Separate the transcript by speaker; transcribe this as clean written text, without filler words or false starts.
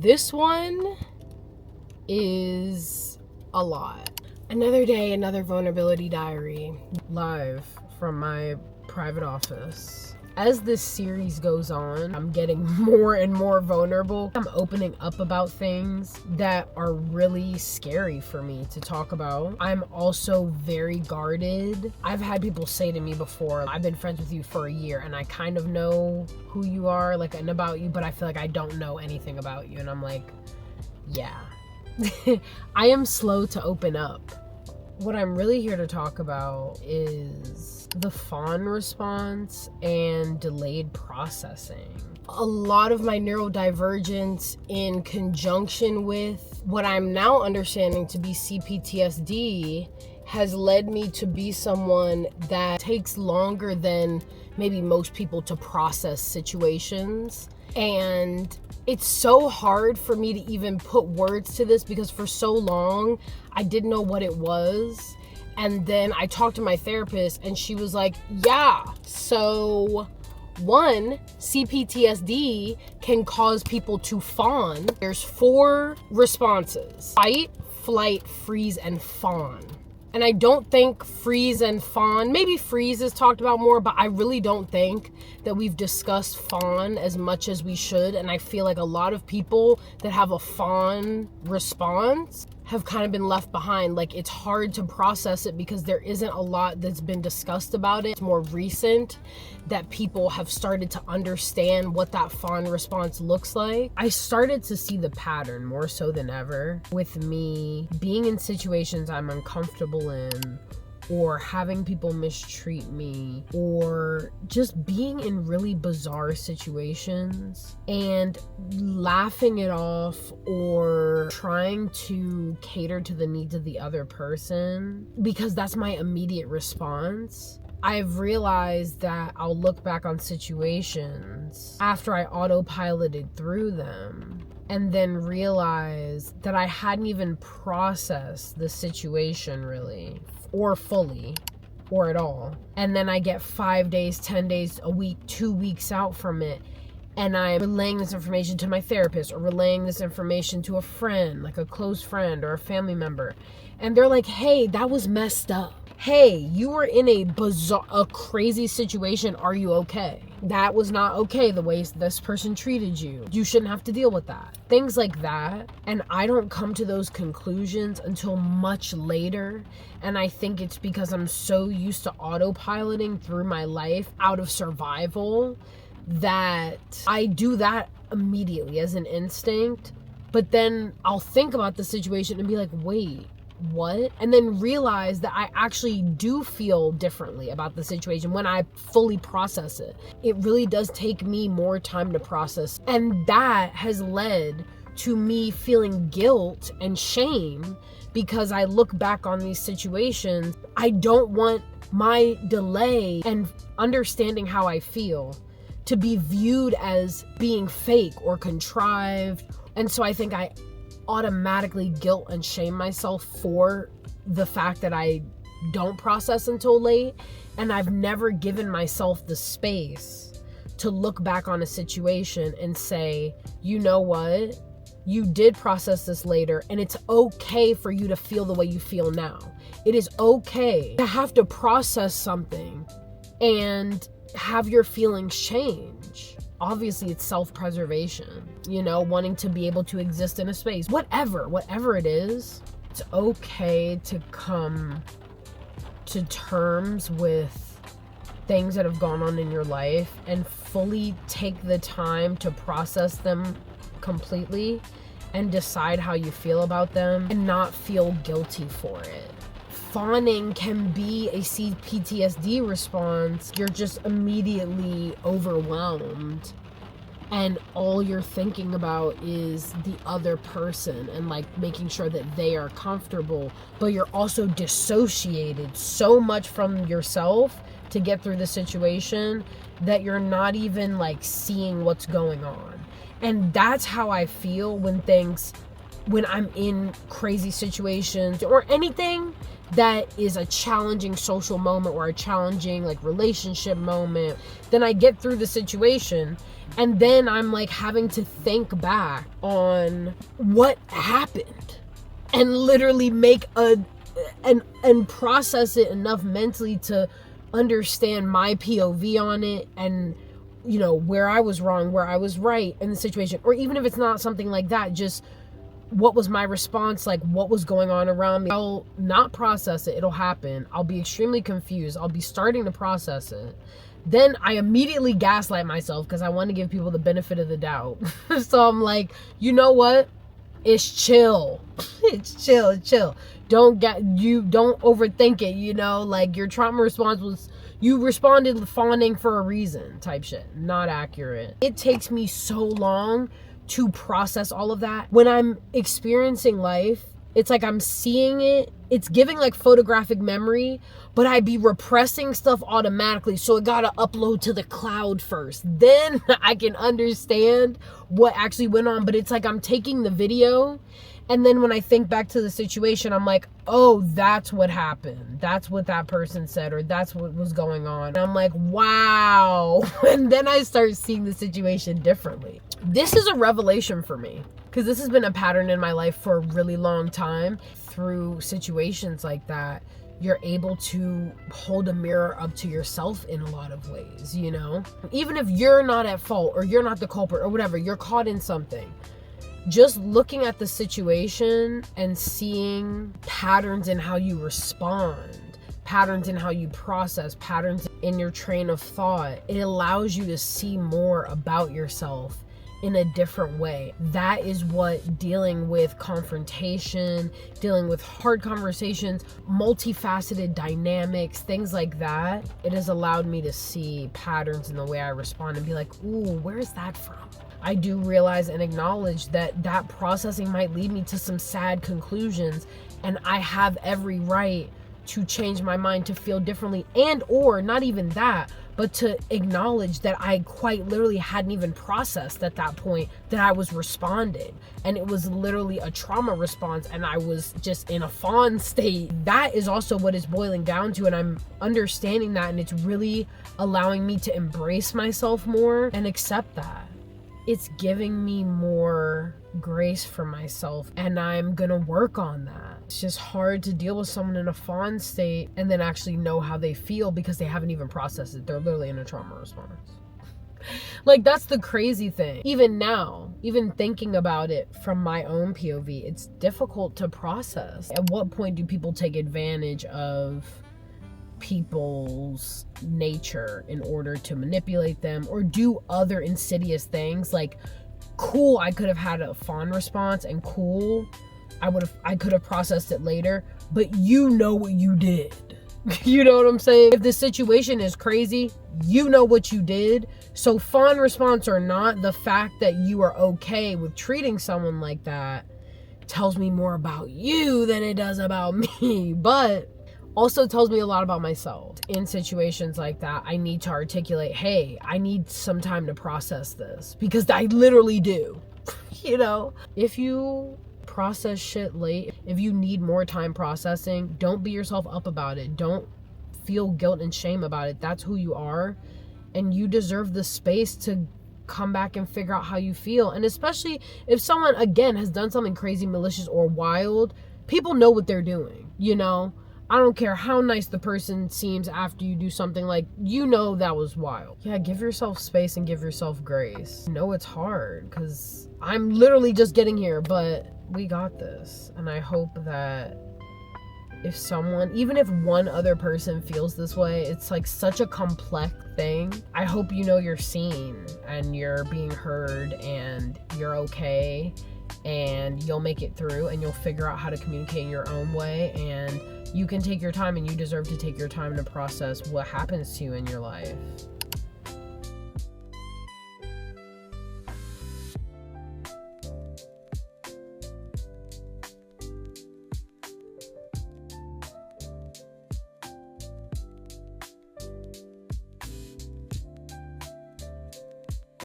Speaker 1: This one is a lot. Another day, another vulnerability diary, live from my private office. As this series goes on, I'm getting more and more vulnerable. I'm opening up about things that are really scary for me to talk about. I'm also very guarded. I've had people say to me before, I've been friends with you for a year and I kind of know who you are, and about you, but I feel like I don't know anything about you. And I'm like, yeah. I am slow to open up. What I'm really here to talk about is the fawn response and delayed processing. A lot of my neurodivergence in conjunction with what I'm now understanding to be C-PTSD has led me to be someone that takes longer than maybe most people to process situations. And it's so hard for me to even put words to this because for so long I didn't know what it was. And then I talked to my therapist and she was like, yeah, so one, C-PTSD can cause people to fawn. There's 4 responses: fight, flight, freeze, and fawn. And I don't think freeze and fawn, maybe freeze is talked about more, but I really don't think that we've discussed fawn as much as we should. And I feel like a lot of people that have a fawn response have kind of been left behind. Like, it's hard to process it because there isn't a lot that's been discussed about it. It's more recent that people have started to understand what that fawn response looks like. I started to see the pattern more so than ever with me being in situations I'm uncomfortable in, or having people mistreat me, or just being in really bizarre situations and laughing it off or trying to cater to the needs of the other person because that's my immediate response. I've realized that I'll look back on situations after I autopiloted through them and then realize that I hadn't even processed the situation really, or fully, or at all. And then I get 5 days, 10 days, a week, 2 weeks out from it, and I'm relaying this information to my therapist or relaying this information to a friend, like a close friend or a family member. And they're like, hey, that was messed up. Hey, you were in a crazy situation. Are you okay? That was not okay, the way this person treated you. You shouldn't have to deal with that. Things like that. And I don't come to those conclusions until much later. And I think it's because I'm so used to autopiloting through my life out of survival that I do that immediately as an instinct. But then I'll think about the situation and be like, wait, what? And then realize that I actually do feel differently about the situation when I fully process it. It really does take me more time to process. And that has led to me feeling guilt and shame because I look back on these situations. I don't want my delay and understanding how I feel to be viewed as being fake or contrived. And so I think I automatically guilt and shame myself for the fact that I don't process until late. And I've never given myself the space to look back on a situation and say, you know what? You did process this later, and it's okay for you to feel the way you feel now. It is okay to have to process something and have your feelings change. Obviously, it's self-preservation, wanting to be able to exist in a space. Whatever it is, it's okay to come to terms with things that have gone on in your life and fully take the time to process them completely and decide how you feel about them and not feel guilty for it. Fawning can be a C-PTSD response. You're just immediately overwhelmed and all you're thinking about is the other person and making sure that they are comfortable, but you're also dissociated so much from yourself to get through the situation that you're not even seeing what's going on. And that's how I feel when I'm in crazy situations or anything that is a challenging social moment or a challenging relationship moment. Then I get through the situation And then I'm like having to think back on what happened and literally make and process it enough mentally to understand my POV on it, and you know, where I was wrong, where I was right in the situation. Or even if it's not something like that, just what was my response, like what was going on around me. I'll not process it, it'll happen, I'll be extremely confused, I'll be starting to process it, then I immediately gaslight myself because I want to give people the benefit of the doubt. So I'm like, you know what, it's chill. It's chill. Don't overthink it, you know, like your trauma response was, you responded fawning for a reason type shit. Not accurate. It takes me so long to process all of that. When I'm experiencing life, it's like I'm seeing it, it's giving like photographic memory, but I be repressing stuff automatically, so it gotta upload to the cloud first. Then I can understand what actually went on. But it's like I'm taking the video, and then when I think back to the situation, I'm like, oh, that's what happened. That's what that person said, or that's what was going on. And I'm like, wow. And then I start seeing the situation differently. This is a revelation for me, because this has been a pattern in my life for a really long time. Through situations like that, you're able to hold a mirror up to yourself in a lot of ways, you know? Even if you're not at fault, or you're not the culprit, or whatever, you're caught in something. Just looking at the situation and seeing patterns in how you respond, patterns in how you process, patterns in your train of thought, it allows you to see more about yourself in a different way. That is what dealing with confrontation, dealing with hard conversations, multifaceted dynamics, things like that, it has allowed me to see patterns in the way I respond and be like, ooh, where's that from? I do realize and acknowledge that that processing might lead me to some sad conclusions, and I have every right to change my mind, to feel differently, and or not even that, but to acknowledge that I quite literally hadn't even processed at that point that I was responding, and it was literally a trauma response, and I was just in a fawn state. That is also what it's boiling down to, and I'm understanding that, and it's really allowing me to embrace myself more and accept that. It's giving me more grace for myself, and I'm gonna work on that. It's just hard to deal with someone in a fawn state and then actually know how they feel, because they haven't even processed it. They're literally in a trauma response. Like, that's the crazy thing. Even now, even thinking about it from my own POV, it's difficult to process. At what point do people take advantage of people's nature in order to manipulate them or do other insidious things? Like, cool, I could have had a fawn response, and cool, I could have processed it later, but you know what you did. You know what I'm saying? If the situation is crazy, you know what you did. So fawn response or not, the fact that you are okay with treating someone like that tells me more about you than it does about me, but also tells me a lot about myself. In situations like that, I need to articulate, hey, I need some time to process this, because I literally do. You know, if you process shit late, if you need more time processing, don't beat yourself up about it. Don't feel guilt and shame about it. That's who you are, and you deserve the space to come back and figure out how you feel. And especially if someone, again, has done something crazy, malicious, or wild, people know what they're doing, you know? I don't care how nice the person seems after you do something, like, you know that was wild. Yeah, give yourself space and give yourself grace. No, it's hard, because I'm literally just getting here, but we got this. And I hope that if someone, even if one other person feels this way, it's like such a complex thing. I hope you know you're seen and you're being heard and you're okay, and you'll make it through, and you'll figure out how to communicate in your own way, and you can take your time, and you deserve to take your time to process what happens to you in your life.